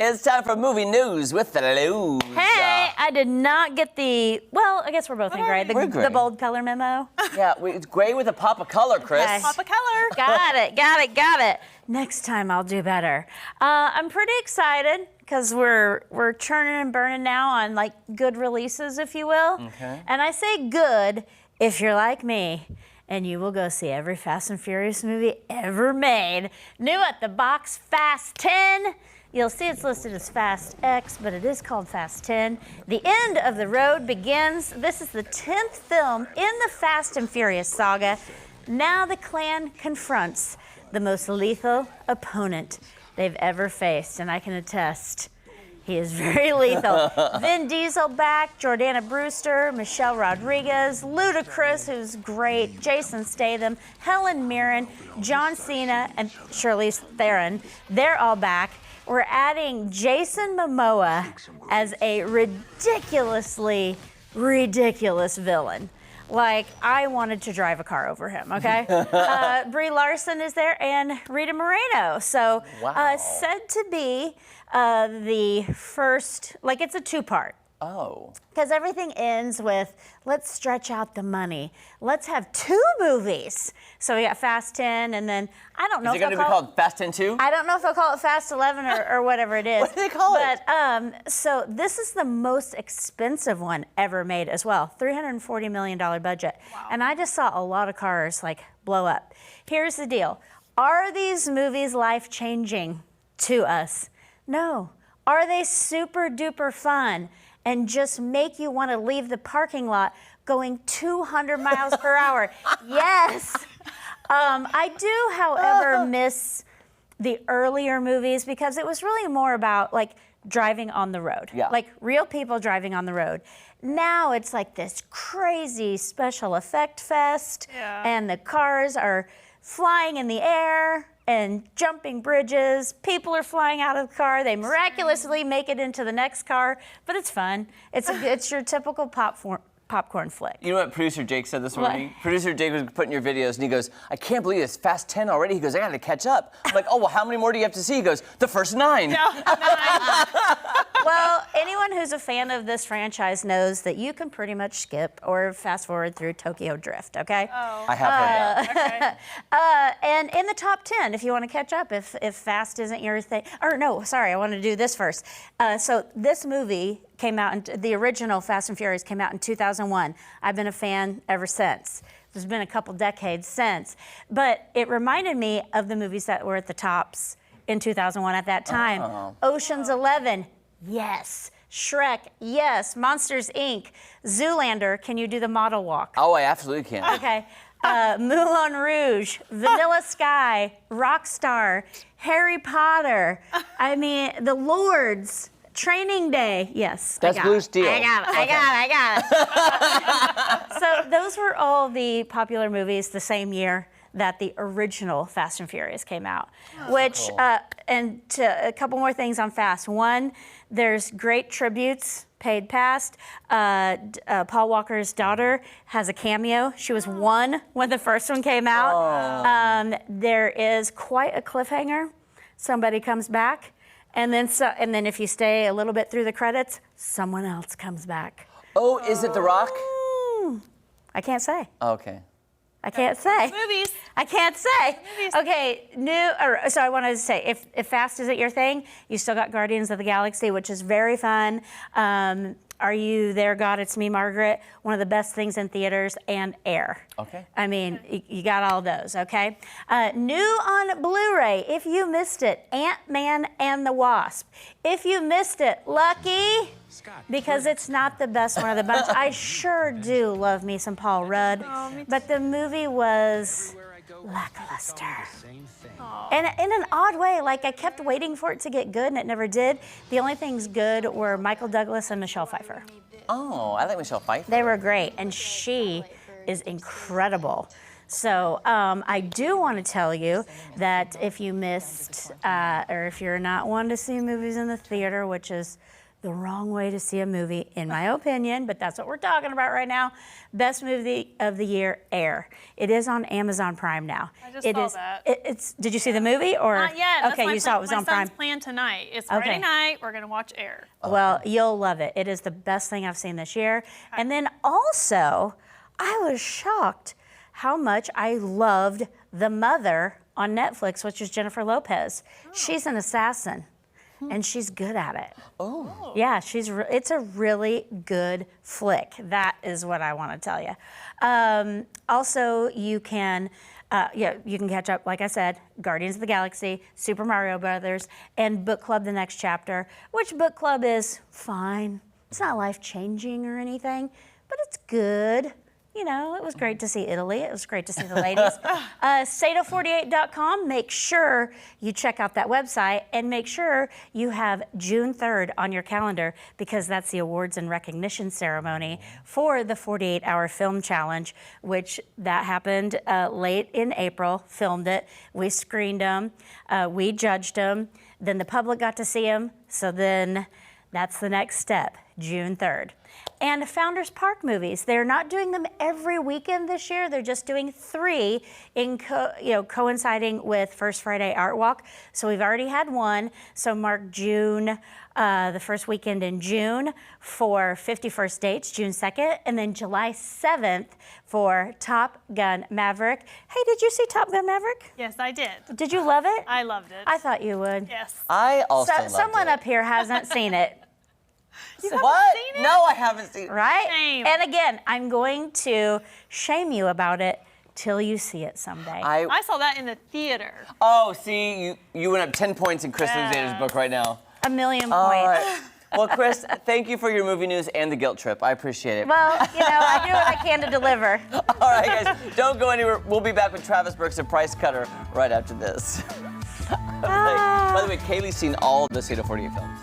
It's time for movie news with the Louz. Hey, I did not get well, I guess we're both in gray. We're gray. The bold color memo. Yeah, it's gray with a pop of color, Chris. Okay. Pop of color. Got it. Next time I'll do better. I'm pretty excited because we're churning and burning now on like good releases, if you will. Okay. And I say good if you're like me. And you will go see every Fast and Furious movie ever made. New at the box, Fast 10. You'll see it's listed as Fast X, but it is called Fast 10. The end of the road begins. This is the 10th film in the Fast and Furious saga. Now the clan confronts the most lethal opponent they've ever faced, and I can attest. He is very lethal. Vin Diesel back, Jordana Brewster, Michelle Rodriguez, Ludacris, who's great, Jason Statham, Helen Mirren, John Cena, and Charlize Theron. They're all back. We're adding Jason Momoa as a ridiculously ridiculous villain. Like, I wanted to drive a car over him, okay? Brie Larson is there and Rita Moreno. So, Wow. said to be the first, like it's a two-part. Oh. Because everything ends with, let's stretch out the money. Let's have 2 movies. So we got Fast 10, and then, I don't know Is it if going to they'll be call called Fast 10 2? I don't know if they'll call it Fast 11 or whatever it is. What do they call it? But, so this is the most expensive one ever made as well. $340 million budget. Wow. And I just saw a lot of cars like blow up. Here's the deal. Are these movies life-changing to us? No. Are they super duper fun and just make you want to leave the parking lot going 200 miles per hour? Yes. I do, however, miss the earlier movies because it was really more about like driving on the road. Yeah. Like real people driving on the road. Now it's like this crazy special effect fest, and the cars are flying in the air and jumping bridges. People are flying out of the car. They miraculously make it into the next car, but it's fun. It's your typical popcorn flick. You know what producer Jake said this What? morning? Producer Jake was putting your videos, and he goes, I can't believe it's Fast 10 already. He goes, I got to catch up. I'm like, oh, well, how many more do you have to see? He goes, the first 9. Well, anyone who's a fan of this franchise knows that you can pretty much skip or fast forward through Tokyo Drift, okay? Oh. I have heard that. Okay. And in the top 10, if you want to catch up, if fast isn't your thing. Or no, sorry, I want to do this first. So this movie came out, the original Fast and Furious came out in 2001. I've been a fan ever since. There's been a couple decades since. But it reminded me of the movies that were at the tops in 2001 at that time. Oh. Ocean's 11, yes. Shrek, yes. Monsters, Inc. Zoolander, can you do the model walk? Oh, I absolutely can. Okay. Moulin Rouge, Vanilla Sky, Rockstar, Harry Potter. I mean, The Lords, Training Day. Yes, That's I got Blue it. Steel. I got it. So those were all the popular movies the same year that the original Fast and Furious came out. Which, and a couple more things on Fast. One, there's great tributes paid past. Paul Walker's daughter has a cameo. She was 1 when the first one came out. There is quite a cliffhanger. Somebody comes back, and then if you stay a little bit through the credits, someone else comes back. Oh, is it The Rock? I can't say. Okay. I can't say. Movies. I can't say. Movies. Okay, so I wanted to say, if Fast isn't your thing, you still got Guardians of the Galaxy, which is very fun. Are You There, God? It's Me, Margaret. One of the best things in theaters, and Air. Okay. I mean, you got all those, okay? New on Blu-ray, if you missed it, Ant-Man and the Wasp. If you missed it, lucky, because it's not the best one of the bunch. I sure do love me some Paul Rudd, but the movie was lackluster. And in an odd way, like I kept waiting for it to get good and it never did. The only things good were Michael Douglas and Michelle Pfeiffer. Oh, I like Michelle Pfeiffer. They were great, and she is incredible. So I do want to tell you that if you missed, or if you're not one to see movies in the theater, which is the wrong way to see a movie, in my opinion, but that's what we're talking about right now. Best movie of the year, Air. It is on Amazon Prime now. I just saw that. It's. Did you see the movie or? Not yet. Okay, you saw it was on Prime. My son's plan tonight. It's Friday night. We're gonna watch Air. Well, you'll love it. It is the best thing I've seen this year. And then also, I was shocked how much I loved The Mother on Netflix, which is Jennifer Lopez. She's an assassin, and she's good at it. Oh. Yeah, it's a really good flick. That is what I want to tell you. Also, you can catch up, like I said, Guardians of the Galaxy, Super Mario Brothers, and Book Club The Next Chapter, which Book Club is fine. It's not life-changing or anything, but it's good. You know, it was great to see Italy. It was great to see the ladies. Sato48.com. Make sure you check out that website and make sure you have June 3rd on your calendar because that's the awards and recognition ceremony for the 48-hour film challenge, which that happened late in April. Filmed it. We screened them. We judged them. Then the public got to see them. So then that's the next step, June 3rd. And Founders Park movies. They're not doing them every weekend this year. They're just doing 3 in coinciding with First Friday Art Walk. So we've already had one. So mark June, the first weekend in June for 51st Dates, June 2nd, and then July 7th for Top Gun Maverick. Hey, did you see Top Gun Maverick? Yes, I did. Did you love it? I loved it. I thought you would. Yes. I also loved someone it. up here hasn't seen it. What? seen it? No, I haven't seen it. Right? Shame. And again, I'm going to shame you about it till you see it someday. I saw that in the theater. Oh, see, you went up 10 points in Chris Luzader's book right now. A million points. All right. Well, Chris, thank you for your movie news and the guilt trip. I appreciate it. Well, I do what I can to deliver. All right, guys, don't go anywhere. We'll be back with Travis Burks and Price Cutter right after this. By the way, Kaylee's seen all the Sato 48 films.